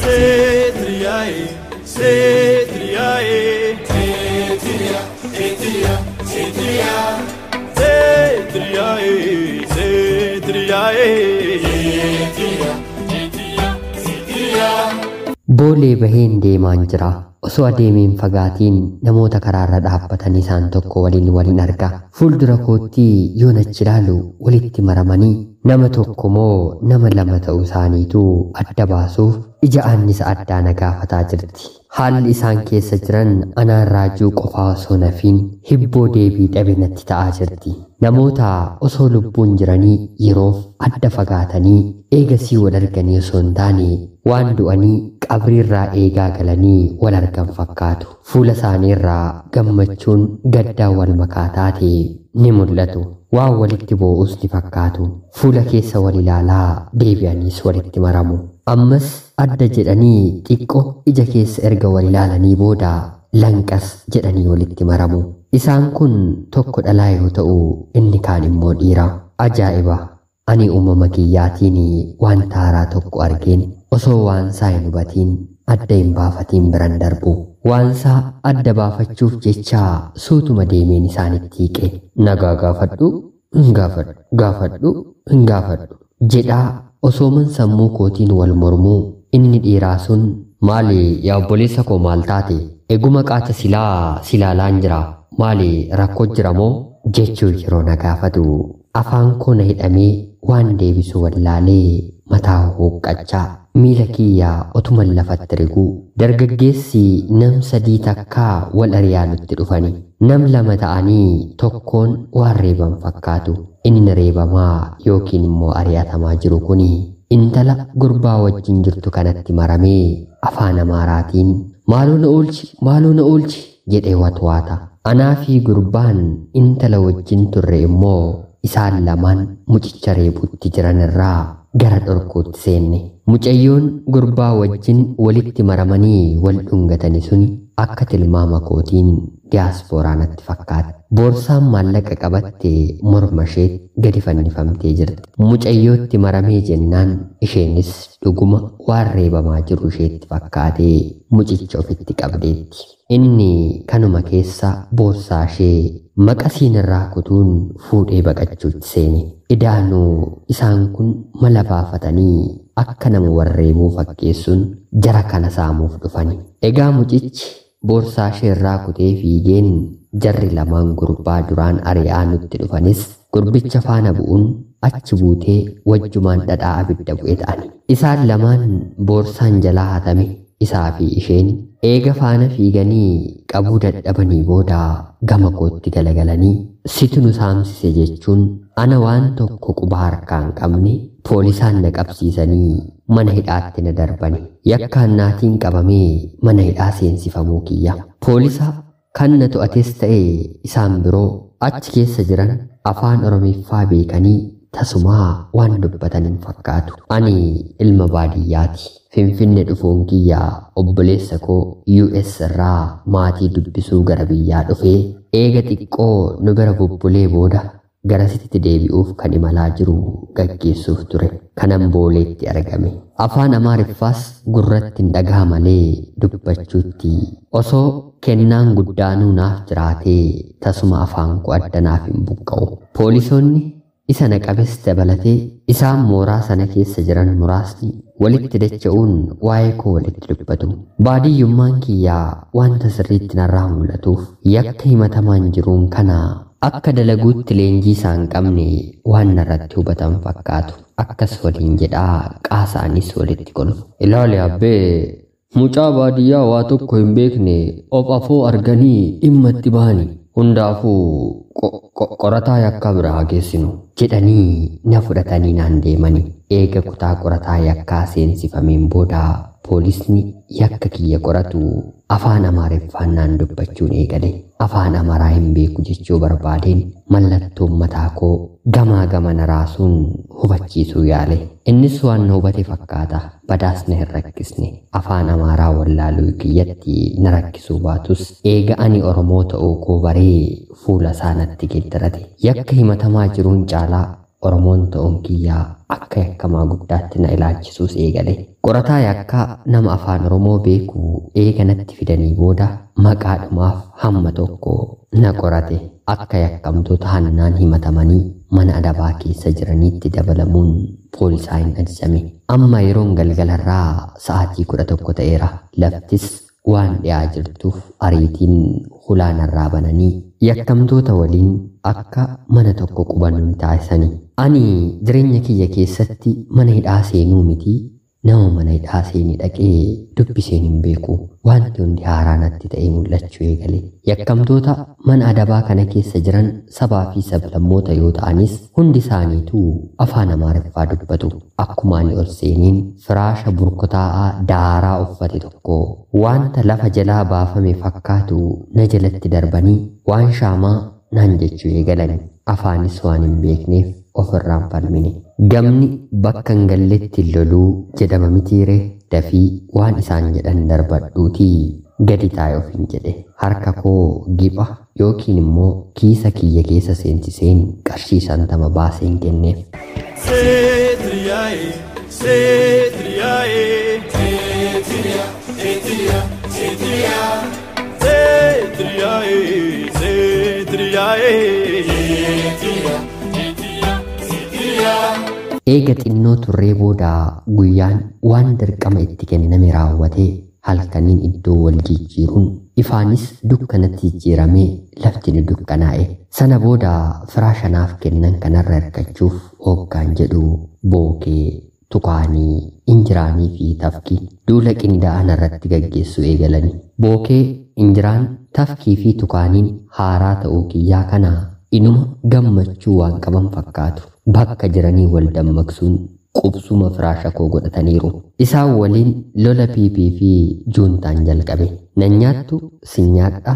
Setriae, Setriae, Setria, Setria, Setria, Setriae, Setriae, Setria, Setria, Setria. Boolee baheen deemaan jira. Osoo adeemeen fagaatiin namoota karaarra dhaabbatan isaan tokko waliin arga. Fuuldura kootti yoon achi ilaalu walitti maramanii nama tokko moo nama lama ta'uu isaaniitu adda baasuuf ija annisa addaa na gaafataa jirti. Haalli isaan keessa jiran anaan raajuu qofaa osoo nafiin hibboo deebii dhabe natti ta'aa jirti. Namoota osoo lubbuun jiranii yeroof adda fagaatanii eegasii wal arganii osoo hin taane waan du'anii qabriirraa eegaa galanii wal argan fakkaatu. Fuula isaaniirraa gammachuun gaddaa wal makaa taate ni mul'atu. Waan walitti boo'us ni fakkaatu. Fuula keessa wal ilaalaa deebi'aniis walitti maramu. Ammas adda jedhanii xiqqoo ija keessa erga wal ilaalanii booda lanqas jedhanii walitti maramu. Isaan kun tokko dhalaa yoo ta'u inni kaan immoo dhiira. Ajaa'iba! Ani uumama kiyyaatiin waan haaraa tokko argeen osoo waansaa hin hubatiin adda hin baafatiin biran darbu. Waansaa adda baafachuuf jecha suutuma deemeen isaanitti hiiqe. Nagaa gaafadhu, hin gaafadhu, gaafadhu, hin gaafadhu jedhaa osooman sammuu kootiin wal mormuu. Inni dhiiraa sun maali yaa obboleessa koo maal taate? Eguma qaata silaalaan jira. Maali rakkoo jira moo? Jechuu yeroo na gaafatu afaan koo na hidhamee waan deebisu wallaalee mataa hooqqachaa miila kiyyaa otuman lafatti riguu. Dargaggeessi nam sadii takkaa wal ari'aa nutti dhufani. Nam lama ta'anii tokkoon waan reeban fakkaatu. Inni reebamaa yookiin immoo ari'atamaa jiru kuni intala gurbaa wajjin jirtu kanatti maramee afaan Amaaraatiin maaloo na oolchi jedhee watwaata. Anaa fi gurbaan intala wajjin turre immoo isaan lamaan mucicha reebuutti jiran irraa gara dhorkuutti seenne. Mucayyoon gurbaa wajjin walitti maramanii wal dhungatani suni akka tilmaama kootiin diyaaspooraa natti fakkaata. Boorsaan maallaqa qabatte morma isheetti gadi fannifamtee jirti. Mucayyootti maramee jennaan isheenis dhuguma waan reebamaa jiru isheetti fakkaatee mucicha ofitti qabdeetti. Inni kanuma keessa boorsaa ishee maqasiin irraa kutuun fuudhee baqachuutti seene. Idaanuu isaan kun mala baafatanii akka nama warreebuu fakkeessuun jara kana saamuuf dhufani. Egaa mucichi boorsaa ishee irraa kutee fiigeen jarri lamaan gurbaa duraan ari'aa nutti dhufanis gurbicha faana bu'uun achi buutee wajjumaan dhadhaa abidda bu'e ta'ani. Isaan lamaan boorsaan jalaa hatame isaa fi isheen eega faana fiiganii qabuu dadhabanii booda gama kootti galagalanii situ nu saamsise jechuun ana waan tokko quba harkaan qabne poolisaan na qabsiisanii mana hidhaatti na darbani. Yakkaan naatiin qabamee mana hidhaa seensifamuu kiyya. Poolisa kan na to'ates ta'e isaan biroo achi keessa jiran afaan Oromiffaa beekanii tasumaa waan dubbatan hin fakkaatu. Ani ilma baadiyyaati. Finfinne dhufuun kiyyaa obboleessa koo US irraa maatii dubbisuu gara biyyaa dhufee eega xiqqoo nu bira bubbulee booda garasitti deebi'uuf kan imalaa jiru gaggeessuuf ture. Kanan booleetti argame. Afaan Amaariffaas gurratti hin dhagaha malee dubbachuutti osoo kennaan guddaanuu naaf jiraatee tasuma afaan koo adda naaf hin buqqa'u. Poolisoonni isa naqabes dabalatee isaan mooraa sana keessa jiran muraasni walitti dacha'uun waa'ee koo walitti dubbatu. Baadiyyummaan kiyyaa wanta sirriitti narraa mul'atuuf yakka himatamaan jiruun kana akka dalaguutti leenjii isaan qabne waan narratti hubatan fakkaatu. Akkas waliin jedhaa qaasaanis walitti kolfu. Ilaali abbee mucaa baadiyyaa waa tokko hin beekne of afoo arganii dhimma itti bahani. Hundaafuu qorataa yakka biraa geessinu jedhanii na fudhatanii naan deemani. Eega kutaa qorataa yakkaa seensifameen booda poolisni yakka kiyya qoratu afaan Amaariffaan naan dubbachuun eegale. Afaan Amaaraa hin beeku jechuu barbaadeen mallattoon mataa koo gamaa gamana raasuun hubachiisuu yaale. Innis waan na hubate fakkaata. Badaas na hin rakkisne. Afaan Amaaraa wallaaluu kiyyatti na rakkisuu baatus eega ani Oromoo ta'uu koo baree fuula isaa natti geeddarate. Yakka himatamaa jiruun caalaa Oromoon ta'uun kiyyaa akka yakkamaa guddaatti na ilaalchisuus eegale. qorataa yakkaa nama afaan Oromoo beeku eeganatti fidanii booda maqaadhumaaf hamma tokko na qorate. Akka yakkamtoota hannaan himatamanii mana adabaa keessa jiraniitti dabalamuun poolisaan ajajame. Amma yeroon galgalarraa sa'aatii 11 ta'eera. Laftis waan dhiyaa jirtuuf ariitiin hulaanarraa bananii yakkamtoota waliin akka mana tokko qubannu taasisanii. Ani jireenya kiyya keessatti mana hidhaa seenuu miti. Nama mana hidhaa seenii dhaqee dubbiseen hin beeku. Wanti hundi haaraa natti ta'ee mul'achuu eegale. Yakkamtoota mana adabaa kana keessa jiran sabaa fi sablammoota yoo ta'anis hundi isaaniitu afaan Amaariffaa dubbatu. Akkuma ani ol seeniin firaasha burkutaa'aa daaraa uffate tokko wanta lafa jalaa baafame fakkaatu na jalatti darbanii waan shaamaa naan jechuu eegalani. Afaanis waan hin beekneef ofirraan falmine. Gamni bakka hin galletti loluu jedhama mitiire dafii waan isaan jedhan darbadhuutii gadi taa'e ofiin jedhe. Harka koo gipha yookiin immoo kiisa kiyya keessa seensiseen qarshii 50 baaseen kenneef. Seetriyaa'ee seetriyaa'ee seetriyaa seetriyaa seetriyaa seetriyaa'ee seetriyaa'ee seetriyaa. Eega xinnoo turree booda guyyaan waan dirqama itti kenname raawwatee halkaniin iddoo wal jijjiiruun ifaanis dukkanatti jijjiiramee lafti ni dukkanaa'e. Sana booda firaashanaaf kennan kanarra hirkachuuf hoggaan jedhu bookee tukaanii injiraanii fi tafkii duula qindaa'an irratti gaggeessuu eegalani. Bookee injiraan tafkii fi tukaaniin haaraa ta'uu kiyyaa kana inuma gammachuu waan qaban fakkaatu. Bakka jiranii wal dammaqsuun qubsuma firaasha koo godhataniiru. Isaan waliin lola piipii fi juuntaan jalqabe. Nan nyaattu si nyaadha,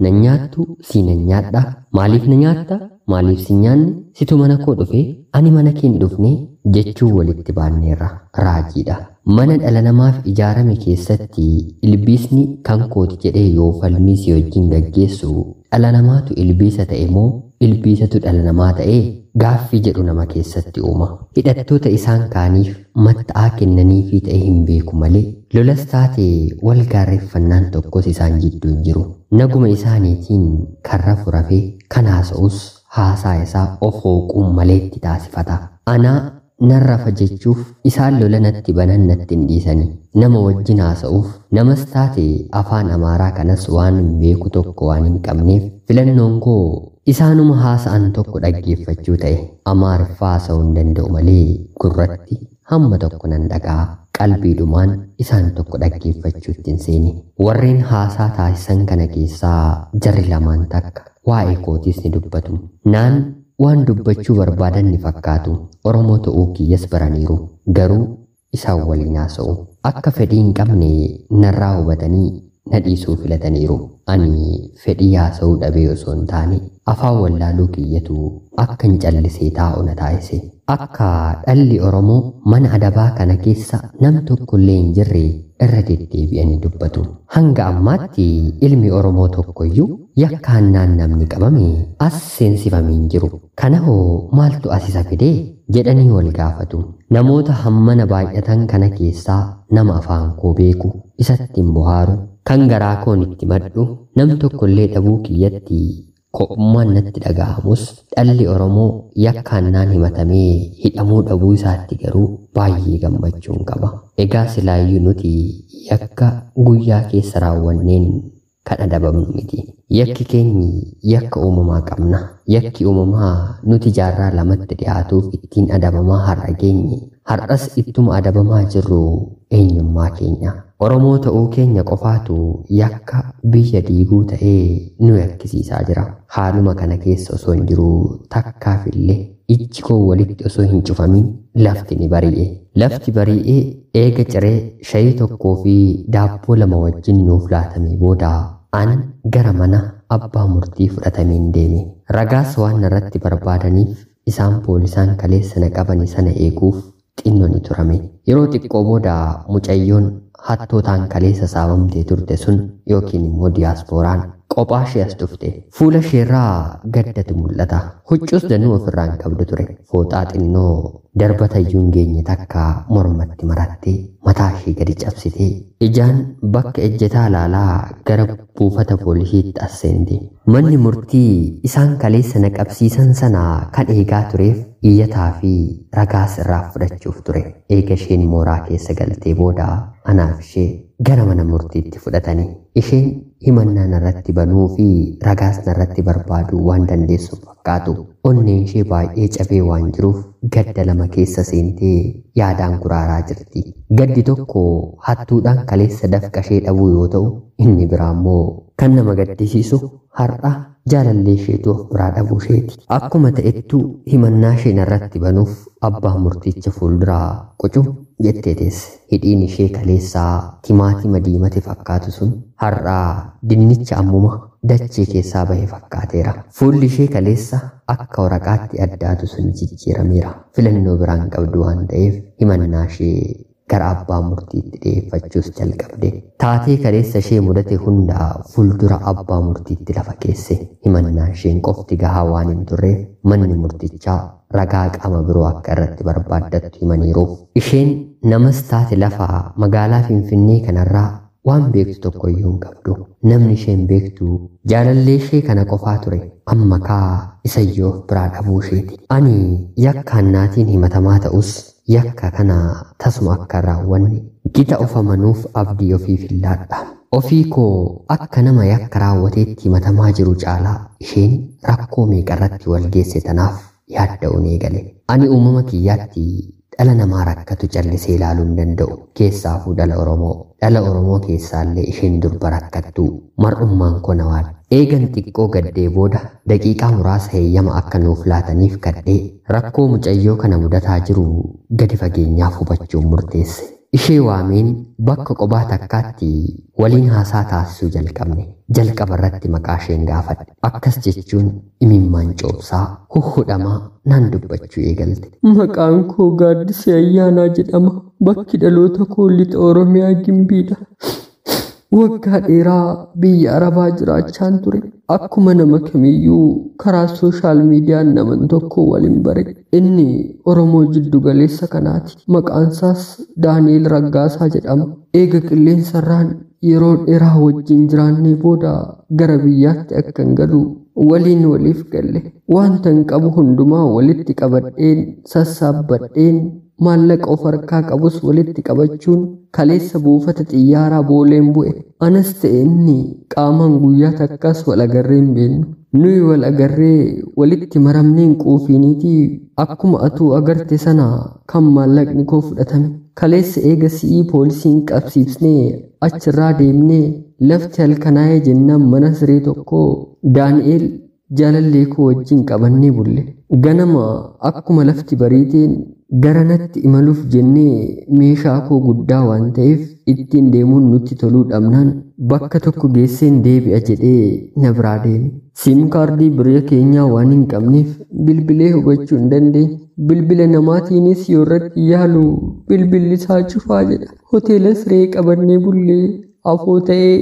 nan nyaattu si nan nyaadha. Maaliif na nyaatta? Maaliif si nyaanne? Situ mana koo dhufe ani mana kee hin dhufne jechuun walitti baanneerra. Raajiidha. Mana dhala namaaf ijaarame keessatti ilbiisni kan kooti jedhee yoo falmii si wajjin gaggeessu dhala namaatu ilbiisa ta'e moo ilbiisatu dhala namaa ta'e? Gaaffii jedhu nama keessatti uuma. Hidhattoota isaan kaaniif matta'aa kennanii fi ta'e hin beeku malee lolas taate wal gaarreeffannaan tokkos isaan jidduu hin jiru. Naguma isaaniitiin karra furafee kan haasa'us haasaa isaa of hooquun maleetti taasifata. Anaa nan rafa jechuuf isaan lola natti banan natti hin dhiisanii. Nama wajjin haasa'uuf namas taate afaan Amaaraa kanas waan hin beeku tokko waan hin qabneef filannoon koo isaanuma haasa'an tokko dhaggeeffachuu ta'e. Amaariffaa haasa'uu hin danda'u malee gurratti hamma tokko nan dhaga'a. Qalbiidhumaan isaan tokko dhaggeeffachuutti hin seeni. Warreen haasaa taasisan kana keessaa jarri lamaan takka waa'ee kootiis ni dubbatu. Naan waan dubbachuu barbaadan ni fakkaatu. Oromoo ta'uu kiyyas baraniiru. Garuu isaan waliin haasa'u. Akka fedhii hin qabne narraa hubatanii na dhiisuu filataniiru. Ani fedhii haasa'uu dhabee osoo hin taane afaan wallaaluu kiyyatu akka hin callisee taa'u na taasise. Akka dhalli Oromoo mana adabaa kana keessa nam tokkollee hin jirre irra deddeebi'anii dubbatu. Hanga ammaatti ilmi Oromoo tokkoyyuu yakka hannaan namni qabame as seensifamee hin jiru. Kana hoo maaltu as isa fidee jedhanii wal gaafatu. Namoota hammana baay'atan kana keessaa nama afaan koo beeku isatti hin bohaaru. Kan garaa koon itti maddu nam tokkollee dhabuu kiyyatti ko'ummaan natti dhaga'amus dhalli Oromoo yakka hannaan himatamee hidhamuu dhabuu isaatti garuu baay'ee gammachuun qaba. Egaa silaayyuu nuti yakka guyyaa keessa raawwanneen kan adabamnu miti. Yakki keenyi yakka uumamaa qabna. Yakki uumamaa nuti jaarraa lamatti dhiyaatuuf ittiin adabamaa har'a geenye. Har'as ittuma adabamaa jirru eenyummaa keenya. Oromoo ta'uu keenya qofaatu yakka biyya diiguu ta'ee nu yakkisiisaa jira. Haaluma kana keessa osoo hin jiru takkaafillee ijji koo walitti osoo hin cufamin lafti ni bari'e. Lafti bari'ee eega ciree shayii tokkoo fi daabboo 2 wajjin nuuf laatamee booda an gara mana abbaa murtii fudhatameen deeme. Ragaas waan irratti barbaadaniif isaan poolisaan kaleessa na qabani sana eeguuf xinnoo ni turame. Yeroo xiqqoo booda mucayyoon hattootaan kaleessa saamamtee turte sun yookiin immoo diyaaspooraan Kophaa ishee as dhufte. Fuula isheerraa gaddatu mul'ata. Huccuus danuu ofirraan qabdu ture. Fooxaa xinnoo darbata iyyuu hin geenye takka mormatti marattee mataa ishee gadi cabsitee ijaan bakka ejjetaa ilaalaa gara buufata poolisiitti as seente. Manni murtii isaan kaleessa na qabsiisan sana kan eegaa tureef iyyataa fi ragaas irraa fudhachuuf ture. Eega isheen mooraa keessa galtee booda anaaf ishee gara mana murtiitti fudhatanii isheen himannaa narratti banuu fi ragaas narratti barbaaduu waan dandeessu fakkaatu onneen ishee baay'ee cabee waan jiruuf gadda lama keessa seentee yaadaan kuraaraa jirti. Gaddi tokko hattuudhaan kaleessa dafqa ishee dhabuu yoo ta'u inni biraa immoo kan nama gaddisiisu har'a jaalallee isheetu of biraa dhabuu isheeti. Akkuma ta'ettuu himannaa ishee narratti banuuf abbaa murticha fuulduraa qucu jettee teesse. Hidhiin ishee kaleessaa timaatima diimate fakkaatu sun har'aa dinnicha ammuma dachee keessaa bahe fakkaateera. Fuulli ishee kaleessa akka waraqaatti addaatu sun jijjiirameera. Filannoo biraan qabdu waan ta'eef himannaa ishee gara abbaa murtiitti dhiyeeffachuus jalqabde. Taatee kaleessa ishee mudate hunda fuuldura abbaa murtiitti lafa keesse. Himannaa isheen qofti gahaa waan hin turreef manni murtichaa ragaa qaama biroo akka irratti barbaaddattu himaniiruuf isheen namas taate lafa magaalaa Finfinnee kanarraa waan beektu tokko iyyuu hin qabdu. Namni isheen beektu jaalallee ishee kana qofaa ture. Amma kaa isayyoo biraa dhabuu isheeti. Ani yakka hannaatiin himatamaa ta'us yakka kana tasuma akka raawwanne gita of amanuuf abdii ofiif illaadha. Ofii koo akka nama yakka raawwateetti himatamaa jiru caalaa isheen rakkoo meeqarratti wal geesse tanaaf yaadda'uun eegale. Ani uumama kiyyaatti dhala namaa rakkatu callisee ilaaluu hin danda'u. Keessaafuu dhala Oromoo. Dhala Oromoo keessaallee isheen durba rakkattu mar'ummaan koo na waadha. Eegan xiqqoo gaddee booda daqiiqaa muraasa heeyyama akka nuuf laataniif kadhee rakkoo mucayyoo kana mudataa jiru gadi fageenyaaf hubachuun murteesse. Ishee waameen bakka qophaa takkaatti waliin haasaa taasisuu jalqabne. Jalqaba irratti maqaa isheen gaafadhe. Akkas jechuun imimmaan coobsaa huhhudhamaa naan dubbachuu eegalte. Maqaan koo Gaaddisee Ayyaanaa jedhama. Bakki dhaloota koo lixa Oromiyaa Gimbiidha. Waggaa dheeraa biyya Arabaa jiraachaan ture. Akkuma nama kamiyyuu karaa sooshaal miidiyaan naman tokko waliin bare. Inni Oromoo jiddu galeessa kanaati. Maqaansaas Daani'el Raggaasaa jedhama. Eega qilleensarraan yeroo dheeraa wajjin jiraannee booda gara biyyaatti akkan galu waliin waliif galle. Wanta hin qabu hundumaa walitti qabadheen sassaabbadheen maallaqa of harkaa qabus walitti qabachuun kaleessa buufata xiyyaaraa booleen bu'e. Anas ta'e inni qaamaan guyyaa takkas wal agarree hin beeknu. Nuyi wal agarree walitti maramneen quufiiniitii akkuma atuu agarte sana kan maallaqni koo fudhatame. Kaleessa eega si'ii poolisiin qabsiifnee achirraa deemnee lafti halkanaa'ee jennaan mana siree tokko Daani'el jaalallee koo wajjin qabannee bulle. Ganama akkuma lafti bariiteen garanatti imaluuf jennee meeshaa koo guddaa waan ta'eef ittiin deemuun nutti toluu dhabnaan bakka tokko geesseen deebi'a jedhee na biraa deeme. Siim kaardii biyya keenyaa waan hin qabneef bilbilee hubachuu hin dandeenye. Bilbila namaatiinis yoo irratti yaalu bilbilli isaa cufaa jedha. Hoteela siree qabannee bullee afoo ta'ee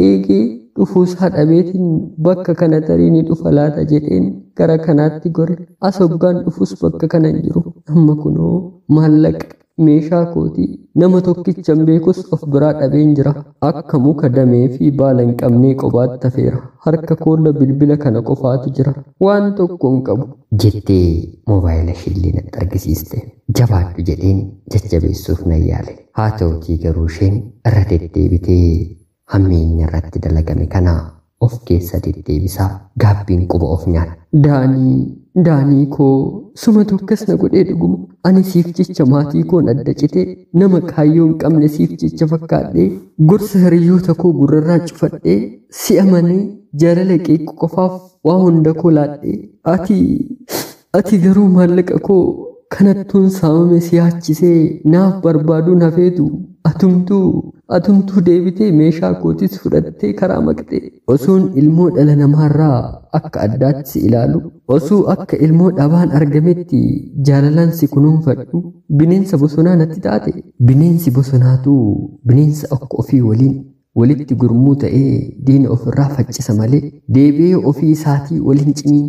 eegee dhufuusaa dhabeetiin bakka kana tarii ni dhufa laata jedheen gara kanaatti gore. As hoggaan dhufus bakka kana hin jiru. Amma kunoo maallaqa meeshaa kootii nama tokkichan beekus of biraa dhabeen jira. Akka muka damee fi baala hin qabnee qobaatti hafeera. Harka koolla bilbila kana qofaatu jira. Waan tokko hin qabu. Jettee moobaayila ishee natti argisiiste. Jabaadhu jedheen jajjabeessuuf nan yaale. Haa ta'utii garuu isheen irra deddeebitee hammeenya irratti dalagame kana of keessa deddeebisaa gaabbiin quba of nyaata. Daanii koo suma tokkas na godhee dhuguma. Ani siif jecha maatii koon adda citee nama kaayyoo hin qabne siif jecha fakkaadhee gorsa hiriyoota koo gurrarraa cufadhee si amanee jaalala qeequ qofaaf waa hunda koo laadhee ati garuu maallaqa koo kanattuun saamame si haachisee naaf barbaaduun hafeetu atumtuu deebitee meeshaa kootis fudhattee karaa maqxee osoon ilmoo dhala namaarraa akka addaatti si ilaalu osoo akka ilmoo dhabaan argametti jaalalaan si kunuunfadhu bineensa bosonaa natti taate bineensi bosonaatu bineensa akka ofii waliin walitti gurmuu ta'ee diina ofirraa faccisa malee deebi'ee ofii isaatii waliin cimiin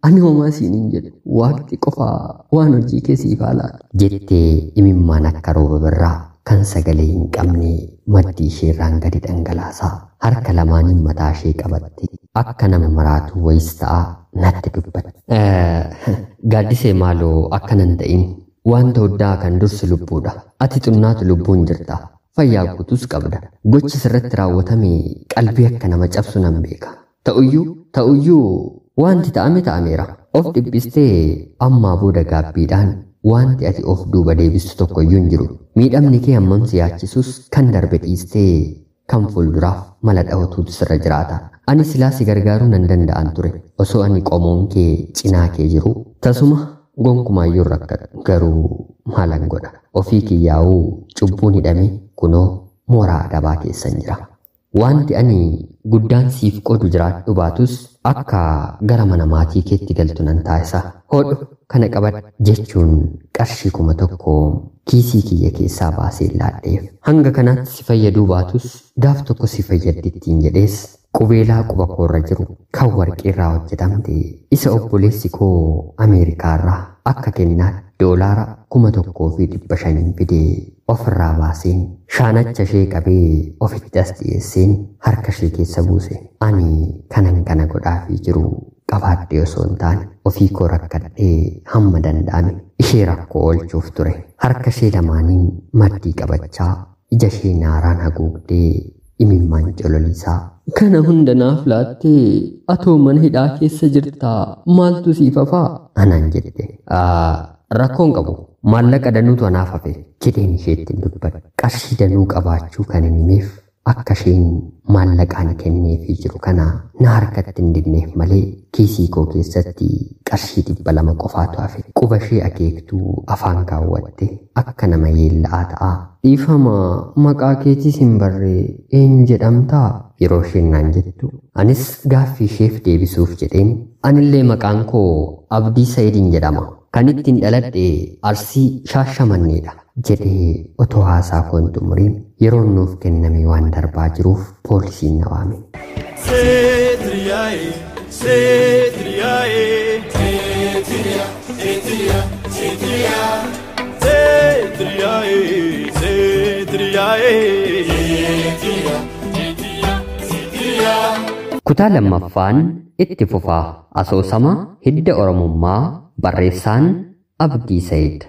ani homaa siiniin jedhu waaqti qofaa waan hojii keessiif haalaadha jettee imimmaan akka rooba birraa kan sagalee hin qabne maddii isheerraan gadi dhangalaasaa harka lamaaniin mataa ishee qabatte akka nama maraatu wayis ta'a natti dubbatte. Gaaddisee maaloo akkanan ta'in wanta hoddaa kan dursu lubbuudha. Ati xunnaatu lubbuun jirta. Fayyaa guutus qabda. Gochi sirratti raawwatame qalbii akka nama cabsu nan beeka. Ta'uyyuu wanti ta'ame ta'ameera. Of dhibbistee ammaa booda gaabbiidhaan wanti ati of duuba deebistu tokko iyyuu hin jiru. Miidhamni kee hammam si yaachisus kan darbe dhiistee kan fuulduraaf mala dhawatuutu sirra jiraata. Ani silaa si gargaaruu nan danda'an ture. Osoo ani qomoon kee cinaa kee jiru tasuma gonkumaayyuu rakkadha. Garuu maalan godha. Ofii kiyyaa'uu cubbuun hidhame kunoo mooraa adabaa keessan jira. Wanti ani guddaan siif qoodu jiraadhu baatus akka gara mana maatii keetti galtu nan taasisa. Hodhu kana qabadhu jechuun qarshii 1,000 kiisii kiyya keessaa baasee laadheef. Hanga kanaatti si fayyaduu baatus gaaf tokko si fayyadittiin jedhees qubeelaa quba koorra jiru kan warqeerraa hojjetamte isa obboleessi koo Ameerikaarraa akka kennaatti doolaara 1,500 fidee ofirraa baaseen shaanacha ishee qabee ofitti as dhiyeesseen harka ishee keessa buuse. Ani kanan kana godhaafii jiru qabaadhee osoo hin taane ofii koo rakkadhee hamma danda'ame ishee rakkoo oolchuuf ture. Harka ishee lamaaniin maddii qabachaa ija ishee naaraan haguugdee imimmaan cololiisaa. Kana hunda naaf laattee atoo mana hidhaa keessa jirtaa maaltu siif hafaa? Anaan jette. Rakkoon qabu maallaqa danuutu anaaf hafe jedheen isheetti dubbadhe. Qarshii danuu qabaachuu kan hin himeef akka isheen maallaqaan kenneefii jiru kana na harkatti hin dinneef malee kiisii koo keessatti qarshii 200 qofaatu hafe. Quba ishee akeektuu afaan kaawwatte akka nama yeella'aa ta'a. Dhiifama maqaa keetis hin barree eenyu jedhamtaa? Yeroo isheen naan jettu anis gaaffii isheef deebisuuf jedheen anillee maqaan koo Abdii Sa'idiin jedhama. Kan ittiin dhaladhe Arsii Shaashamanneedha jedhee otoo haasaa koo hin xumuriin yeroon nuuf kenname waan darbaa jiruuf poolisiin na waame. Kutaa lammaffaan itti fufaa asoosama hidda Oromummaa barreessaan Abdii Sa'iid.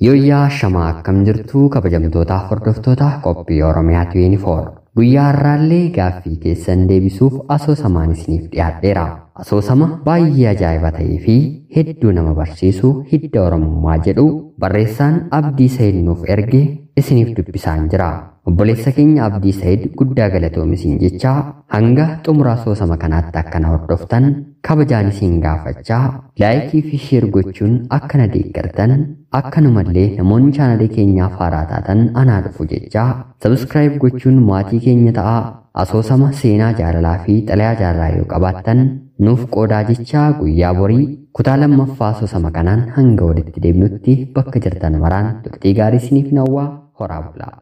Yooyyaa shamaa akkam jirtuu kabajamtootaa hordoftoota qophii Oromiyaa 24. Guyyaa har'aallee gaaffii keessan deebisuuf asoosamaan isiniif dhiyaadheera. Asoosama baay'ee ajaa'iba ta'ee fi hedduu nama barsiisu hidda Oromummaa jedhu barreessaan Abdii Sa'iid nuuf erge isiniif dubbisaan jira. Obboleessa keenya Abdii Sa'iid guddaa galatoomisin jechaa hanga xumura asoosama kanaatti akkana hordoftan kabajaan isin gaafachaa laayikii fi sheer gochuun akkana deeggartan akkanumallee namoonni chaanalee keenyaaf haaraa taatan anaa dhufu jechaa sabskiraayib gochuun maatii keenya ta'aa. Asoosama seenaa jaalalaa fi xalayaa jaalalaa yoo qabaattan nuuf qoodaa jechaa guyyaa borii kutaa lammaffaa asoosama kanaan hanga walitti deebinutti bakka jirtan maraan turtii gaarii isiniif hawwaa horaa bulaa.